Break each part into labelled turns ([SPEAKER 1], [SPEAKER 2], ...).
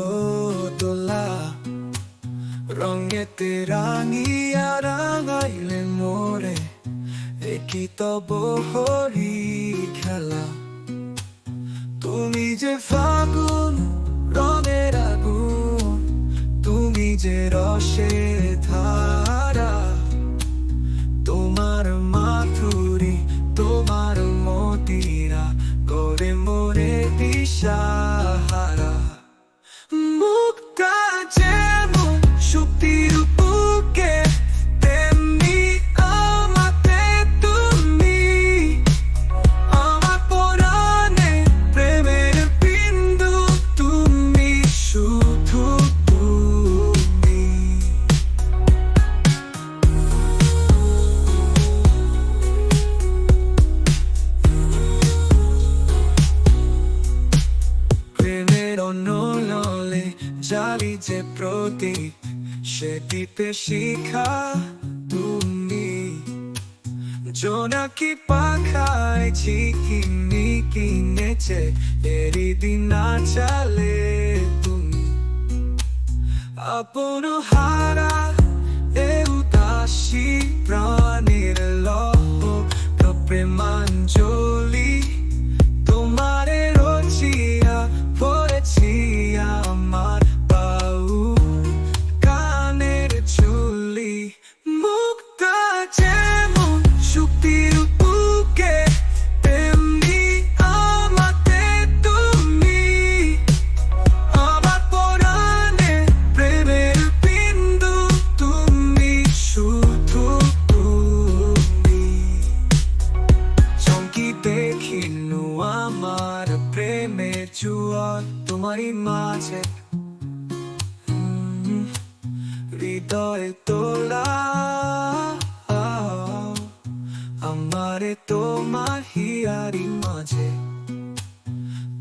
[SPEAKER 1] আলো দোলা রঙেতে রাঙিয়া রাঙাইলে মোরে একই তব হরি খেলা। তুমি যে ফাগুন রঙের আগুন, তুমি যে রসের ধারা, তোমার মাধুরী তোমার মদিরা করে মোরে দিশাহারা। মুক্তা যেমন শক্তির বুকে, তেমনি আমাতে তুমি, আমার পরাণে প্রেমের বিন্দু তুমি, শুধু তুমি। প্রেমের অনলে জালি যে প্রদীপ, সেটিতে শিখা তুমি, জোনাকি পাখায় ঝিকিমিকি নেচে এরি দিন না চালে তুমি। আপন হারা এ উদাসী প্রাণের লহ প্রেমাঞ্জলি, তোমারে রচিয়া পড়েছি আমার বাউ কানের চুলি। মুক্তা যেমন শক্তির বুকে, তেমনি আমাতে তুমি, আমার পরাণে প্রেমের বিন্দু তুমি, শুধু তুমি। চমকি দেখিনু আমার প্রেমের জুয়ার তোমারই মাঝে, হৃদয় তোলা আমারে তোমার হিয়ারি মাঝে।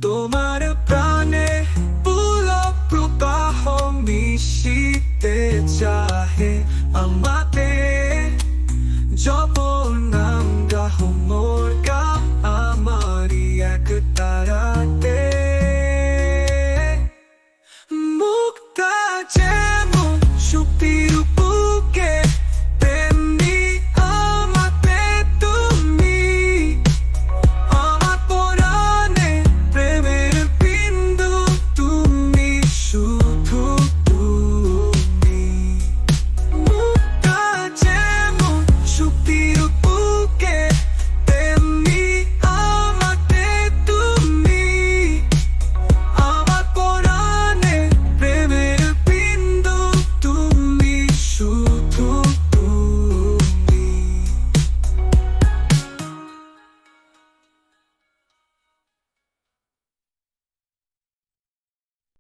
[SPEAKER 1] তোমার প্রাণে